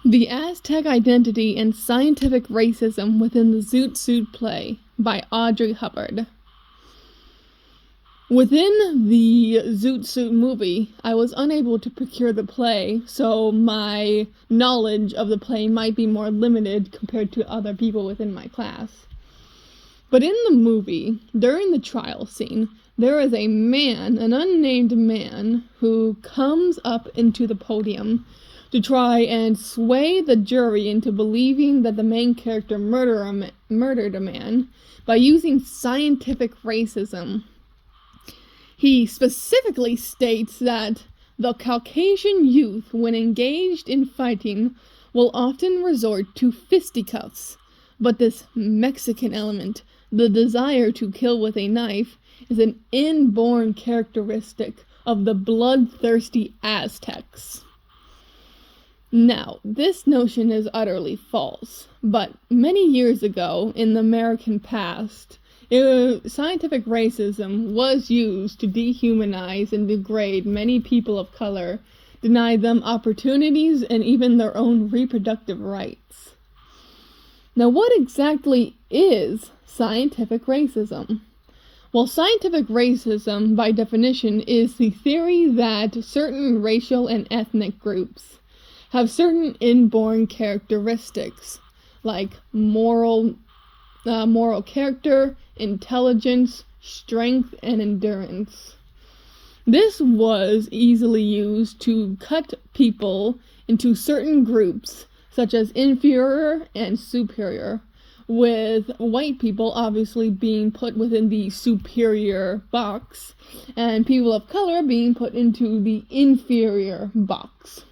The Aztec Identity and Scientific Racism Within the Zoot Suit Play by Audrey Hubbard. Within the Zoot Suit movie, I was unable to procure the play, so my knowledge of the play might be more limited compared to other people within my class. But in the movie, during the trial scene, there is a man, an unnamed man, who comes up into the podium to try and sway the jury into believing that the main character murdered a man by using scientific racism. He specifically states that the Caucasian youth, when engaged in fighting, will often resort to fisticuffs, but this Mexican element, the desire to kill with a knife, is an inborn characteristic of the bloodthirsty Aztecs. Now, this notion is utterly false, but many years ago, in the American past, scientific racism was used to dehumanize and degrade many people of color, deny them opportunities and even their own reproductive rights. Now, what exactly is scientific racism? Well, scientific racism, by definition, is the theory that certain racial and ethnic groups have certain inborn characteristics, like moral character, intelligence, strength, and endurance. This was easily used to cut people into certain groups, such as inferior and superior, with white people obviously being put within the superior box, and people of color being put into the inferior box.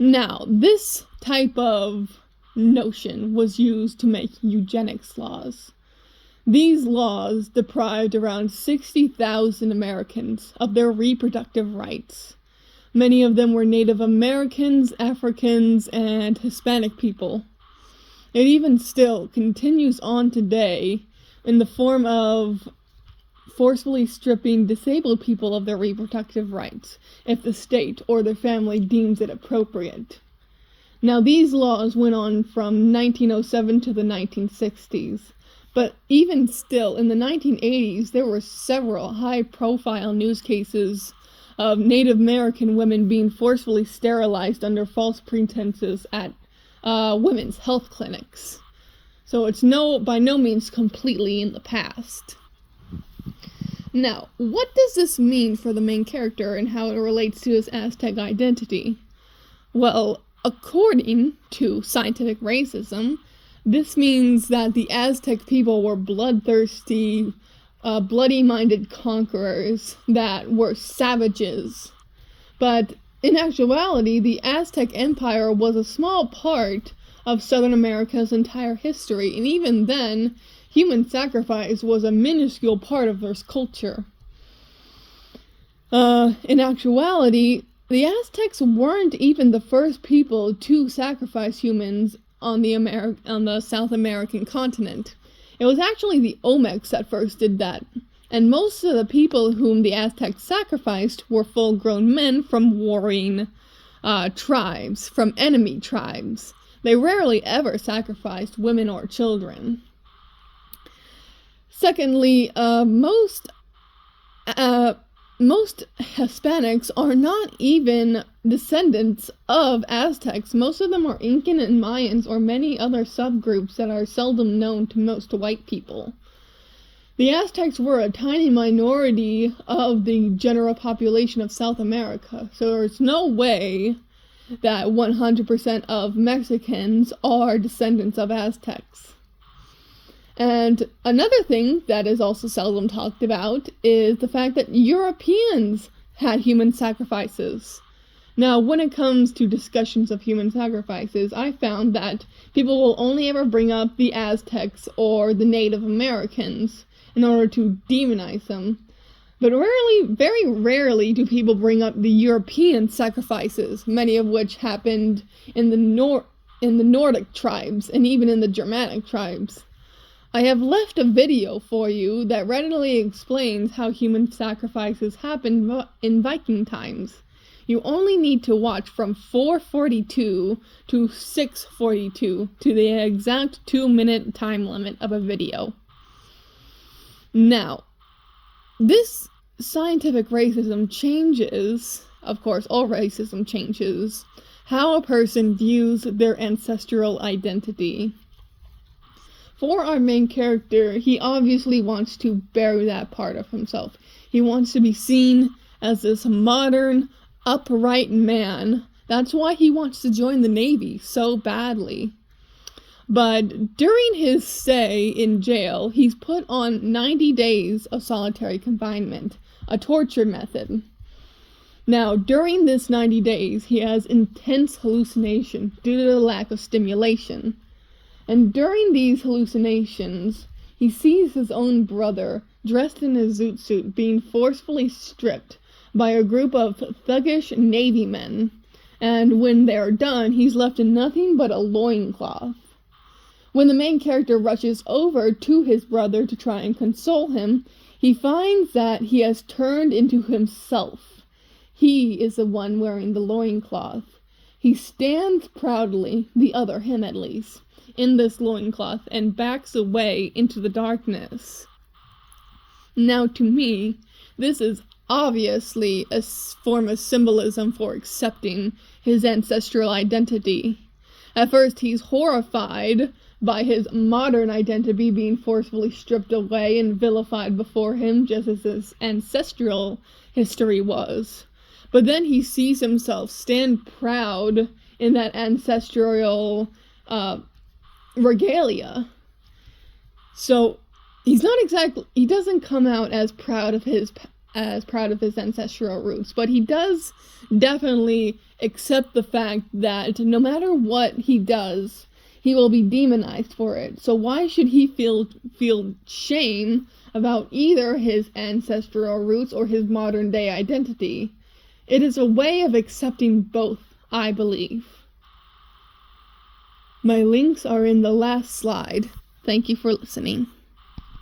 Now, this type of notion was used to make eugenics laws. These laws deprived around 60,000 Americans of their reproductive rights. Many of them were Native Americans, Africans, and Hispanic people. It even still continues on today in the form of forcefully stripping disabled people of their reproductive rights if the state or their family deems it appropriate. Now, these laws went on from 1907 to the 1960s, but even still, in the 1980s, there were several high-profile news cases of Native American women being forcefully sterilized under false pretenses at women's health clinics. So it's by no means completely in the past. Now, what does this mean for the main character and how it relates to his Aztec identity? Well, according to scientific racism, this means that the Aztec people were bloodthirsty, bloody-minded conquerors that were savages. But in actuality, the Aztec Empire was a small part of Southern America's entire history, and even then, human sacrifice was a minuscule part of their culture. In actuality, the Aztecs weren't even the first people to sacrifice humans on the South American continent. It was actually the Olmecs that first did that, and most of the people whom the Aztecs sacrificed were full-grown men from warring tribes, from enemy tribes. They rarely ever sacrificed women or children. Secondly, most Hispanics are not even descendants of Aztecs. Most of them are Incan and Mayans or many other subgroups that are seldom known to most white people. The Aztecs were a tiny minority of the general population of South America, so there's no way that 100% of Mexicans are descendants of Aztecs. And another thing that is also seldom talked about is the fact that Europeans had human sacrifices. Now, when it comes to discussions of human sacrifices, I found that people will only ever bring up the Aztecs or the Native Americans in order to demonize them. But very rarely do people bring up the European sacrifices, many of which happened in the Nordic tribes and even in the Germanic tribes. I have left a video for you that readily explains how human sacrifices happened in Viking times. You only need to watch from 4:42 to 6:42 to the exact 2-minute time limit of a video. Now, this scientific racism changes, of course, all racism changes, how a person views their ancestral identity. For our main character, he obviously wants to bury that part of himself. He wants to be seen as this modern, upright man. That's why he wants to join the Navy so badly. But during his stay in jail, he's put on 90 days of solitary confinement, a torture method. Now, during this 90 days, he has intense hallucination due to the lack of stimulation. And during these hallucinations, he sees his own brother, dressed in a zoot suit, being forcefully stripped by a group of thuggish Navy men. And when they're done, he's left in nothing but a loincloth. When the main character rushes over to his brother to try and console him, he finds that he has turned into himself. He is the one wearing the loincloth. He stands proudly, the other, him at least, in this loincloth and backs away into the darkness. Now, to me, this is obviously a form of symbolism for accepting his ancestral identity. At first, he's horrified by his modern identity being forcefully stripped away and vilified before him, just as his ancestral history was. But then he sees himself stand proud in that ancestral regalia. So he doesn't come out as proud of his ancestral roots, but he does definitely accept the fact that no matter what he does, he will be demonized for it. So why should he feel shame about either his ancestral roots or his modern day identity? It is a way of accepting both, I believe. My links are in the last slide. Thank you for listening.